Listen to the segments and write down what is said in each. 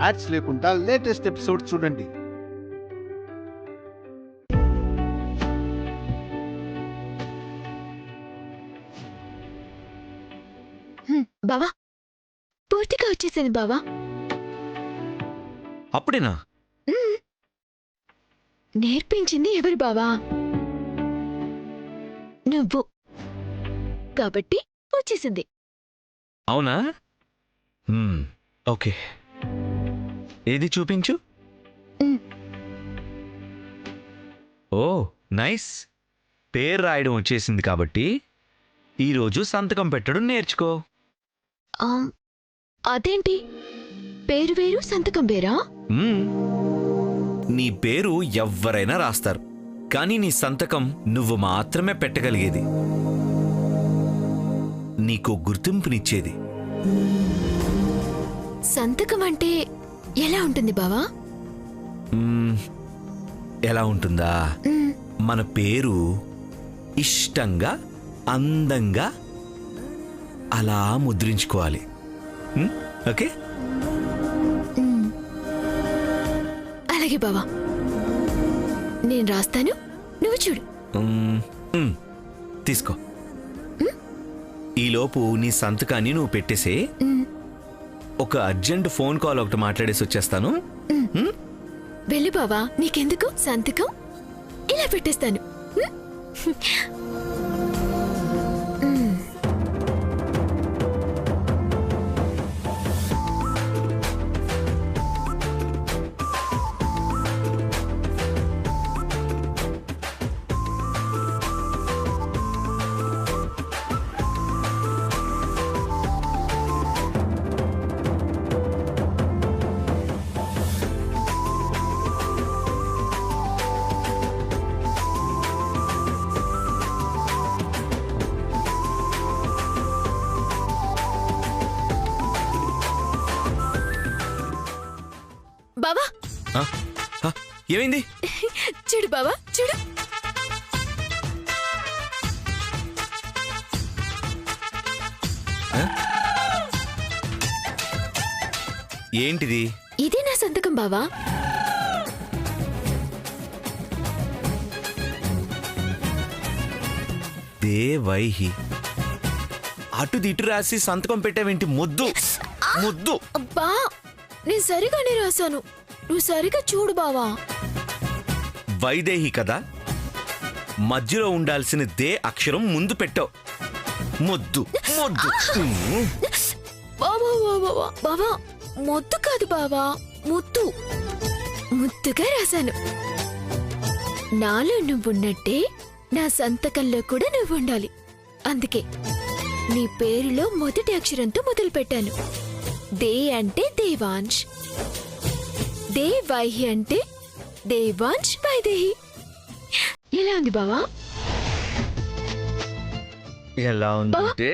Ads లేకుండా latest episode చూడండి. బావా పూర్తిగా వచ్చేసింది బావా. అప్పుడేనా? నేర్పించింది ఎవరు బావా? నువ్వు. కాబట్టి వచ్చేసింది. అవునా? ఓకే, ఏది చూపించు. ఓ నైస్. పేరు రాయడం వచ్చేసింది కాబట్టి ఈరోజు సంతకం పెట్టడం నేర్చుకో. అదేంటి పేరు వేరు సంతకం వేరా? నీ పేరు ఎవ్వరైనా రాస్తారు, కానీ నీ సంతకం నువ్వు మాత్రమే పెట్టగలిగేది, నీకు గుర్తింపునిచ్చేది. సంతకం అంటే ఎలా ఉంటుంది బావా? ఎలా ఉంటుందా? మన పేరు ఇష్టంగా అందంగా అలా ముద్రించుకోవాలి. ఓకే, అలాగే బావా, నేను రాస్తాను, నువ్వు చూడు. తీసుకో. ఈలోపు నీ సంతకాన్ని నువ్వు పెట్టేసే. ఒక అర్జెంట్ ఫోన్ కాల్ ఒకటి మాట్లాడేసి వచ్చేస్తాను. వెళ్ళు బావా, నీకెందుకు సంతకం, ఇలా పెట్టేస్తాను. బావా ఏమైంది? చూడు బావా, చూడు. ఏంటిది? ఇదే నా సంతకం బావా. దేవైహి. అటు ఇటు రాసి సంతకం పెట్టావేంటి? ముద్దు ముద్దు. అబ్బా, నేను సరిగానే రాశాను, నువ్వు సరిగా చూడు బావా. వైదేహి కదా, మధ్యలో ఉండాల్సిన దే అక్షరం ముందు పెట్టావు. ముద్దు ముద్దు. బావా మొద్దు కాదు బావా, ముద్దు. ముద్దుగా రాశాను. నాలో నువ్వున్నట్టే నా సంతకంలో కూడా నువ్వు ఉండాలి. అందుకే నీ పేరులో మొదటి అక్షరంతో మొదలు పెట్టాను. దే అంటే దేవాంశ్, దేవైహి అంటే దేవాంశ్ వైదేహి. ఎలా ఉంది బావా? ఎలా ఉందంటే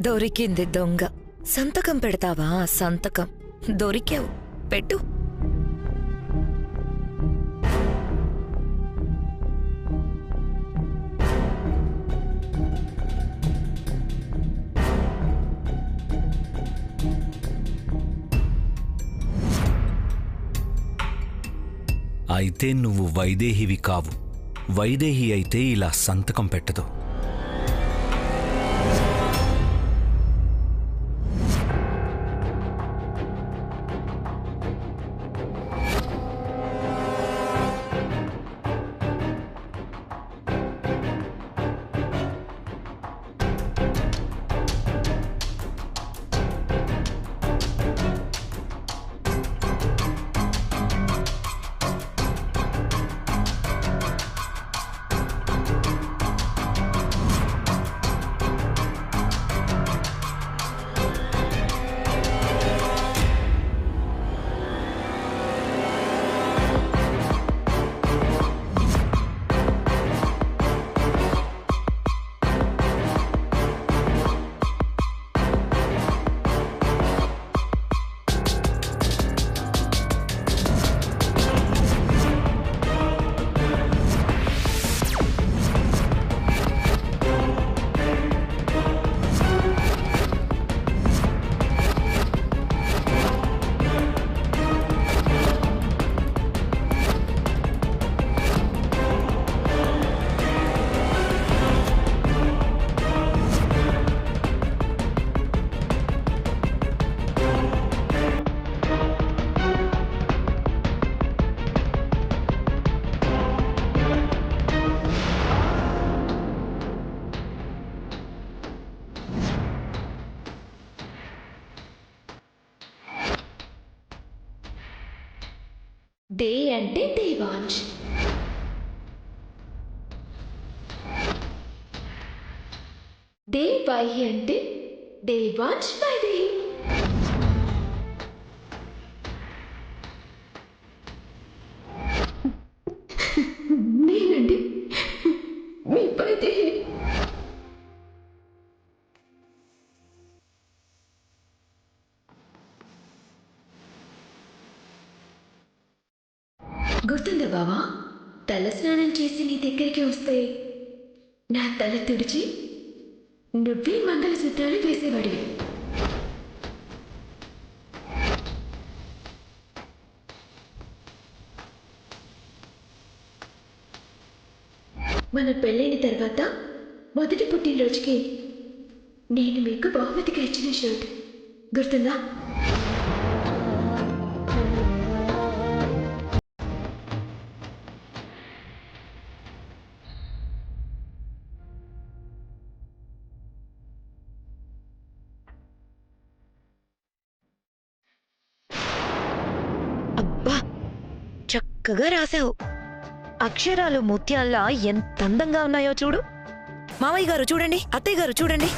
దొరికింది దొంగ. సంతకం పెడతావా? సంతకం దొరికావు, పెట్టు. అయితే నువ్వు వైదేహివి కావు. వైదేహి అయితే ఇలా సంతకం పెట్టదు. డే అంటే దేవాంశ్. దేవాయి అంటే దేవాంశ్ వైదేహి. నేనండి మీ వైదేహి. గుర్తుందా బావా, తల స్నానం చేసి నీ దగ్గరికి వస్తే నా తల తుడిచి నువ్వే మంగళసూత్రాలు వేసేవాడివి. మన పెళ్ళైన తర్వాత మొదటి పుట్టినరోజుకి నేను మీకు బహుమతిగా ఇచ్చిన షర్ట్ గుర్తుందా? అబ్బా, చక్కగా రాసావు. అక్షరాలు ముత్యాల్లా ఎంత అందంగా ఉన్నాయో చూడు. మావయ్య గారు చూడండి, అత్తయ్య గారు చూడండి.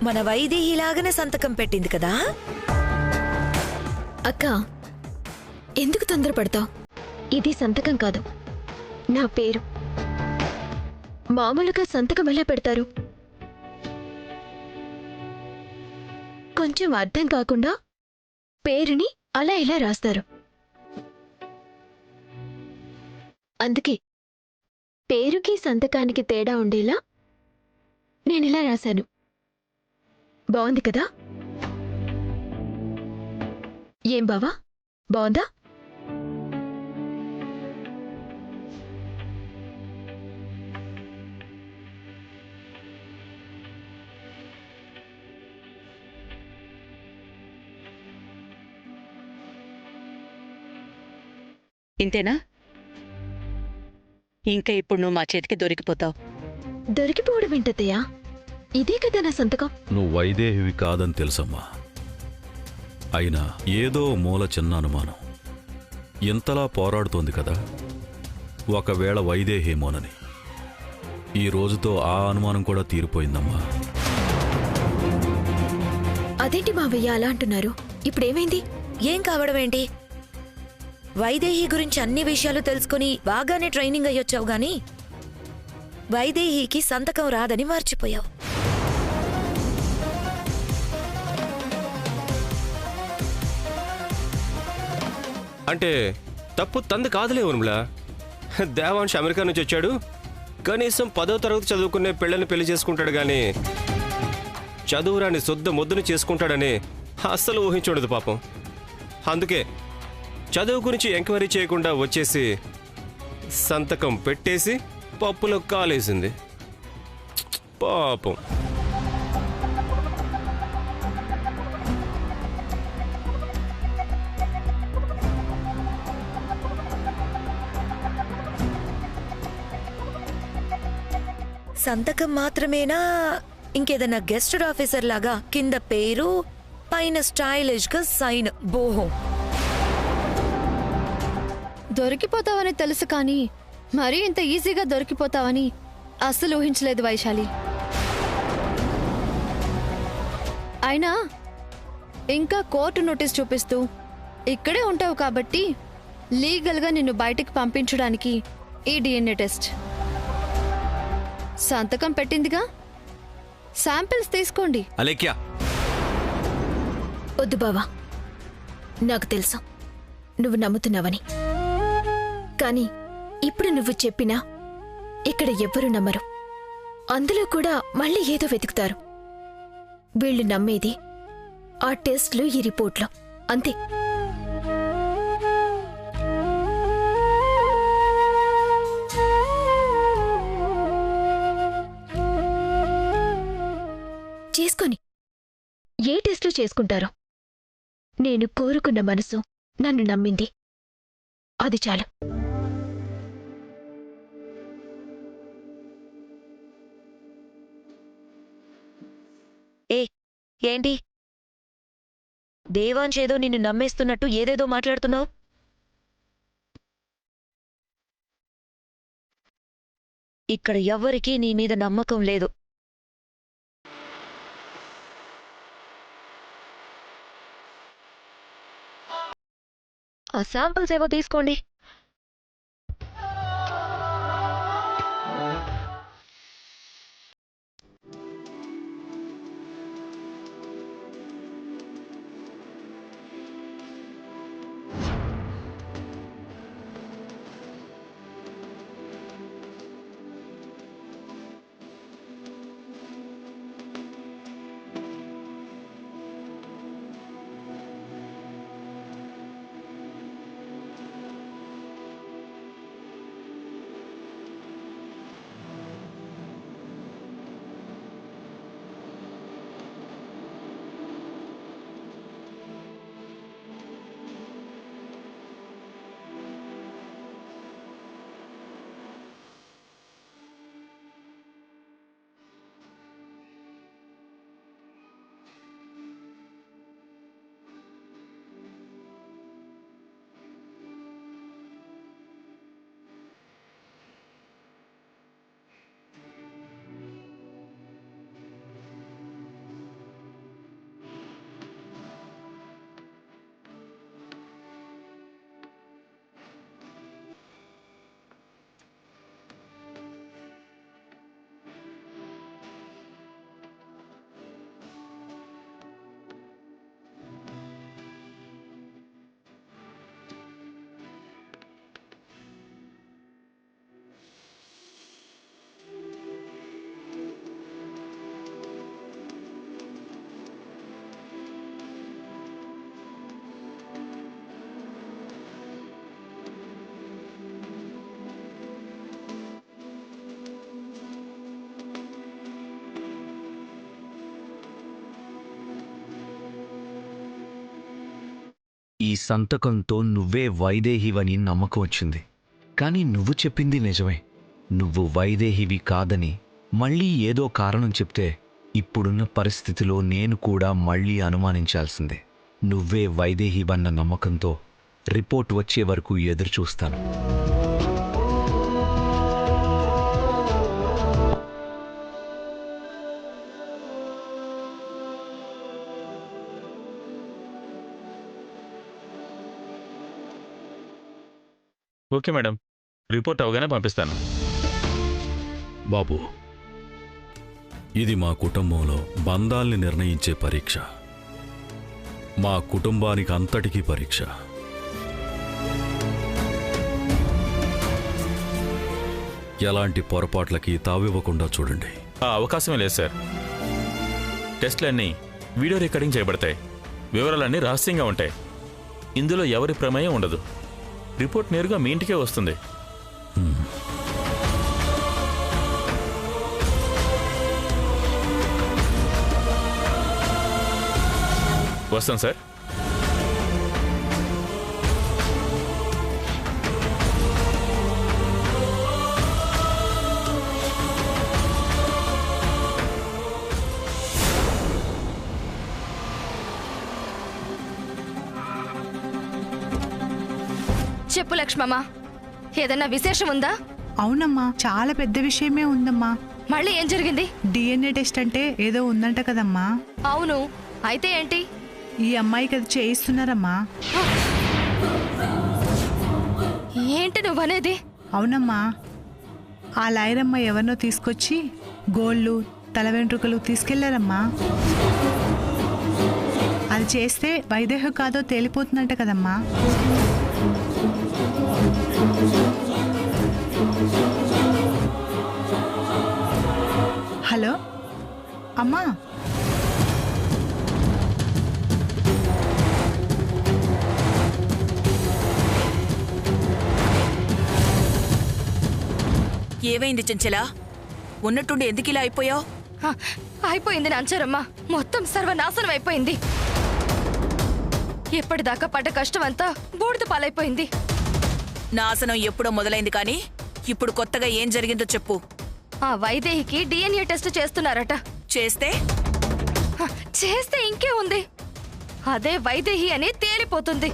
మన వైదేహిలాగానే సంతకం పెట్టింది కదా. అక్క, ఎందుకు తొందరపడతావు? ఇది సంతకం కాదు, నా పేరు. మామూలుగా సంతకం ఎలా పెడతారు? కొంచెం అర్థం కాకుండా పేరుని అలా ఇలా రాస్తారు. అందుకే పేరుకి సంతకానికి తేడా ఉండేలా నేనిలా రాశాను. బాగుంది కదా? ఏం బావా, బాగుందా? ఇంతేనా? ఇంకా ఇప్పుడు నువ్వు మా చేతికి దొరికిపోతావు. దొరికిపోవడం ఏంటత్తయ్యా? ఇదే కదా నా సంతకం. నువ్వు వైదేహివి కాదని తెలుసమ్మా. అయినా ఏదో మూల చిన్న అనుమానం ఇంతలా పోరాడుతోంది కదా. ఒకవేళ వైదేహేమోనని. ఈ రోజుతో ఆ అనుమానం కూడా తీరిపోయిందమ్మా. అదేంటి మావయ్య అలా అంటున్నారు? ఇప్పుడేమైంది? ఏం కావడం ఏంటి? వైదేహి గురించి అన్ని విషయాలు తెలుసుకుని బాగానే ట్రైనింగ్ అయ్యొచ్చావు గాని వైదేహికి సంతకం రాదని మర్చిపోయావు. అంటే తప్పు తంది కాదులే ఊర్మిళ. దేవాంశ్ అమెరికా నుంచి వచ్చాడు. కనీసం 10వ తరగతి చదువుకునే పిల్లల్ని పెళ్లి చేసుకుంటాడు గాని చదువురాని శుద్ధ ముద్దుని చేసుకుంటాడని అస్సలు ఊహించుండదు పాపం. అందుకే చదువు గురించి ఎంక్వైరీ చేయకుండా వచ్చేసి సంతకం పెట్టేసి పప్పులో కాలేసింది పాపం. సంతకం మాత్రమేనా, ఇంకేదన్నా గెస్టెడ్ ఆఫీసర్ లాగా కింద పేరు పైన స్టైలిష్ గా సైన్? బోహో, దొరికిపోతావని తెలుసు కానీ మరీ ఇంత ఈజీగా దొరికిపోతావని అస్సలు ఊహించలేదు వైశాలి. అయినా ఇంకా కోర్టు నోటీస్ చూపిస్తూ ఇక్కడే ఉంటావు కాబట్టి లీగల్గా నిన్ను బయటికి పంపించడానికి ఈ డిఎన్ఏ టెస్ట్. సంతకం పెట్టిందిగా, శాంపిల్స్ తీసుకోండి. అలేఖ్యా, వద్దు బావా, నాకు తెలుసు నువ్వు నమ్ముతున్నావని. కానీ ఇప్పుడు నువ్వు చెప్పినా ఇక్కడ ఎవ్వరూ నమ్మరు. అందులో కూడా మళ్ళీ ఏదో వెతుకుతారు. వీళ్ళు నమ్మేది ఆ టెస్ట్లు, ఈ రిపోర్ట్లో అంతే. చేసుకొని ఏ టెస్ట్లు చేసుకుంటారో, నేను కోరుకున్న మనసు నన్ను నమ్మింది, అది చాలు. ఏంటి దేవాంశ్ ఏదో నిన్ను నమ్మేస్తున్నట్టు ఏదేదో మాట్లాడుతున్నావు? ఇక్కడ ఎవ్వరికీ నీ మీద నమ్మకం లేదు. ఆ శాంపిల్స్ ఏవో తీసుకోండి. ఈ సంతకంతో నువ్వే వైదేహివని నమ్మకం వచ్చింది. కానీ నువ్వు చెప్పింది నిజమే. నువ్వు వైదేహివి కాదని మళ్ళీ ఏదో కారణం చెప్తే ఇప్పుడున్న పరిస్థితిలో నేను కూడా మళ్ళీ అనుమానించాల్సిందే. నువ్వే వైదేహివన్న నమ్మకంతో రిపోర్ట్ వచ్చే వరకు ఎదురుచూస్తాను. ఓకే మేడం, రిపోర్ట్ అవగానే పంపిస్తాను. బాబు, ఇది మా కుటుంబంలో బంధాల్ని నిర్ణయించే పరీక్ష. మా కుటుంబానికి అంతటికీ పరీక్ష. ఎలాంటి పొరపాట్లకి తావివ్వకుండా చూడండి. ఆ అవకాశమే లేదు సార్. టెస్ట్లన్నీ వీడియో రికార్డింగ్ చేయబడతాయి. వివరాలన్నీ రహస్యంగా ఉంటాయి. ఇందులో ఎవరి ప్రమేయం ఉండదు. రిపోర్ట్ నేరుగా మీ ఇంటికే వస్తుంది. వస్తాం సార్. చెప్పు లక్ష్మమ్మ, ఏదన్నా విశేషం ఉందా? అవునమ్మా, చాలా పెద్ద విషయమే ఉందమ్మా. మళ్ళీ ఏం జరిగింది? డిఎన్ఏ టెస్ట్ అంటే ఏదో ఉందంట కదమ్మా. అవును, అయితే ఏంటి? ఈ అమ్మాయికి అది చేయిస్తున్నారమ్మా. ఏంటి నువ్వనేది? అవునమ్మా, ఆ లాయరమ్మ ఎవరినో తీసుకొచ్చి గోళ్ళు తల వెంట్రుకలు తీసుకెళ్లారమ్మా. అది చేస్తే వైదేహి కాదో తేలిపోతుందంట కదమ్మా. హలో అమ్మా, ఏమైంది చెంచలా? ఉన్నట్టుండి ఎందుకు ఇలా అయిపోయావు? అయిపోయింది నాంచారమ్మ, మొత్తం సర్వనాశనం అయిపోయింది. ఎప్పటిదాకా పడ్డ కష్టం అంతా బూడిద పాలైపోయింది. నాశనం ఎప్పుడో మొదలైంది, కానీ ఇప్పుడు కొత్తగా ఏం జరిగిందో చెప్పు. ఆ వైదేహికి డిఎన్ఏ టెస్ట్ చేస్తున్నారట. చేస్తే చేస్తే ఇంకే ఉంది, అదే వైదేహి అని తేలిపోతుంది.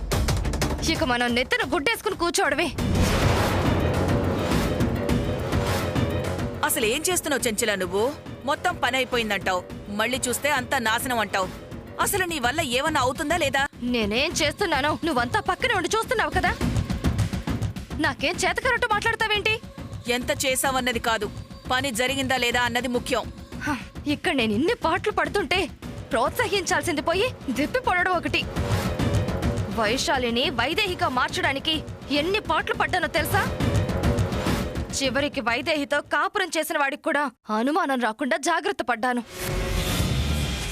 ఇక మనం నెత్తిన గుడ్డేసుకుని కూర్చోవడమే. అసలు ఏం చేస్తున్నావు చెంచల? నువ్వు మొత్తం పని అయిపోయిందంటావు, మళ్ళీ చూస్తే అంతా నాశనం అంటావు. అసలు నీ వల్ల ఏమన్నా అవుతుందా లేదా? నేనేం చేస్తున్నానో నువ్వంతా పక్కనే ఉండి చూస్తున్నావు కదా. నాకేం చేతకరట్టు మాట్లాడతావేంటి? ఎంత చేసావన్నది కాదు, పని జరిగిందా లేదా అన్నది ముఖ్యం. హ, ఇక్కడ నేను ఇన్ని పాటలు పడుతుంటే ప్రోత్సహించాల్సింది పోయి దిప్పి పడడం ఒకటి. వైశాలిని వైదేహిగా మార్చడానికి ఎన్ని పాటలు పడ్డానో తెలుసా? చివరికి వైదేహితో కాపురం చేసిన వాడికి కూడా అనుమానం రాకుండా జాగ్రత్త పడ్డాను.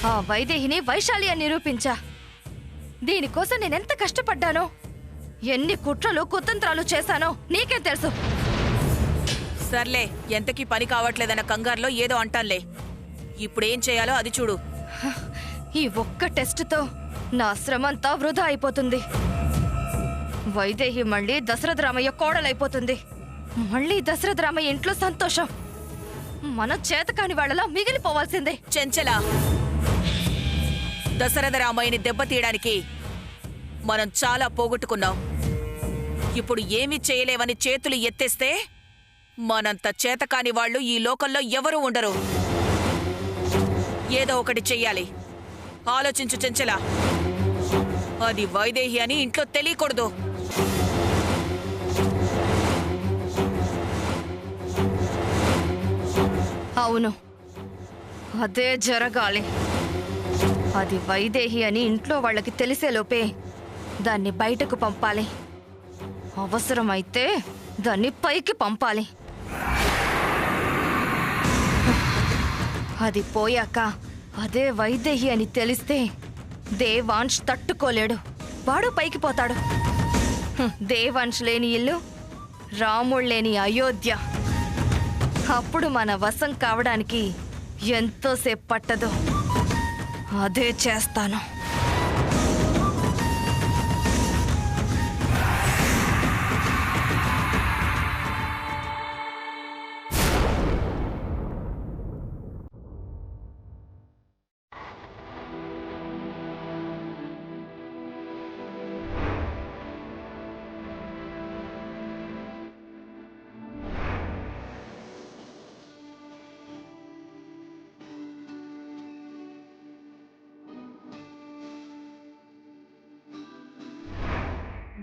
ఆ వైదేహిని వైశాలి అని నిరూపించా. దీనికోసం నేనెంత కష్టపడ్డానో, ఎన్ని కుట్రలు కుతంత్రాలు చేశానో నీకేం తెలుసు? సర్లే, ఎంతకీ పని కావట్లేదన్న కంగారులో ఏదో అంటానులే. ఇప్పుడేం చేయాలో అది చూడు. ఈ ఒక్క టెస్టుతో నా శ్రమంతా వృధా అయిపోతుంది. వైదేహి మళ్ళీ దశరథ రామయ్య కోడలైపోతుంది. మళ్ళీ దశరథ రామయ్య ఇంట్లో సంతోషం. మన చేతకాని వాళ్ళలా మిగిలిపోవాల్సిందే. చెంచల, దశరథ రామయ్యని దెబ్బతీయడానికి మనం చాలా పోగొట్టుకున్నాం. ఇప్పుడు ఏమీ చేయలేవని చేతులు ఎత్తేస్తే మనంత చేతకాని వాళ్ళు ఈ లోకంలో ఎవరూ ఉండరు. ఏదో ఒకటి చెయ్యాలి. ఆలోచించు చెంచల. అది వైదేహి అని ఇంట్లో తెలియకూడదు. అవును, అదే జరగాలి. అది వైదేహి అని ఇంట్లో వాళ్ళకి తెలిసేలోపే దాన్ని బయటకు పంపాలి. అవసరమైతే దాన్ని పైకి పంపాలి. అది పోయాక అదే వైదేహి అని తెలిస్తే దేవాంశ్ తట్టుకోలేడు. వాడు పైకి పోతాడు. దేవాంశ్ లేని ఇల్లు, రాముడు లేని అయోధ్య. అప్పుడు మన వశం కావడానికి ఎంతోసేపు పట్టదు. అదే చేస్తాను.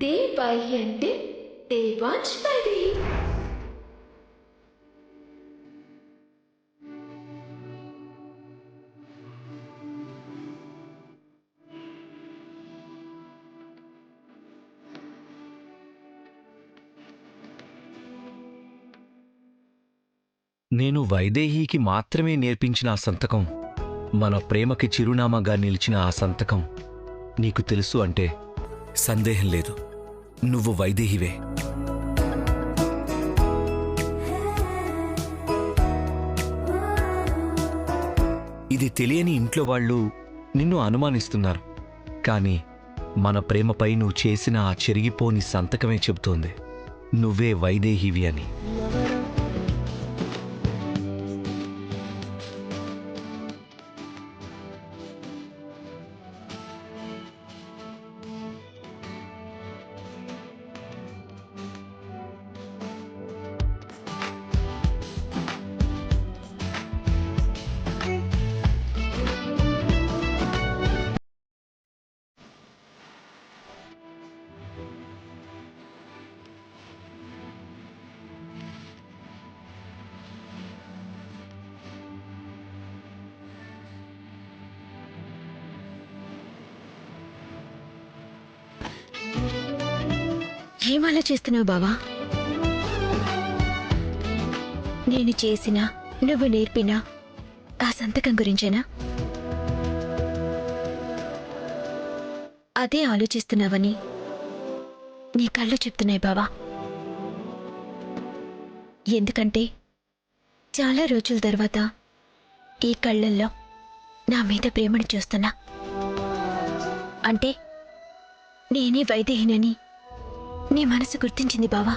దేవాయి అంటే దేవాంశ్ వైదేహి. నేను వైదేహికి మాత్రమే నేర్పించిన ఆ సంతకం, మన ప్రేమకి చిరునామాగా నిలిచిన ఆ సంతకం నీకు తెలుసు అంటే సందేహం లేదు, నువ్వు వైదేహివే. ఇది తెలియని ఇంట్లో వాళ్ళు నిన్ను అనుమానిస్తున్నారు. కానీ మన ప్రేమపై నువ్వు చేసిన ఆ చెరిగిపోని సంతకమే చెబుతోంది నువ్వే వైదేహివి అని. ఏం ఆలోచిస్తున్నావు బావా? నేను చేసిన, నువ్వు నేర్పిన ఆ సంతకం గురించేనా? అదే ఆలోచిస్తున్నావని నీ కళ్ళు చెప్తున్నాయి బావా. ఎందుకంటే చాలా రోజుల తర్వాత ఈ కళ్ళల్లో నా మీద ప్రేమను చూస్తున్నా. అంటే నేనే వైదేహినని నీ మనసు గుర్తించింది బావా.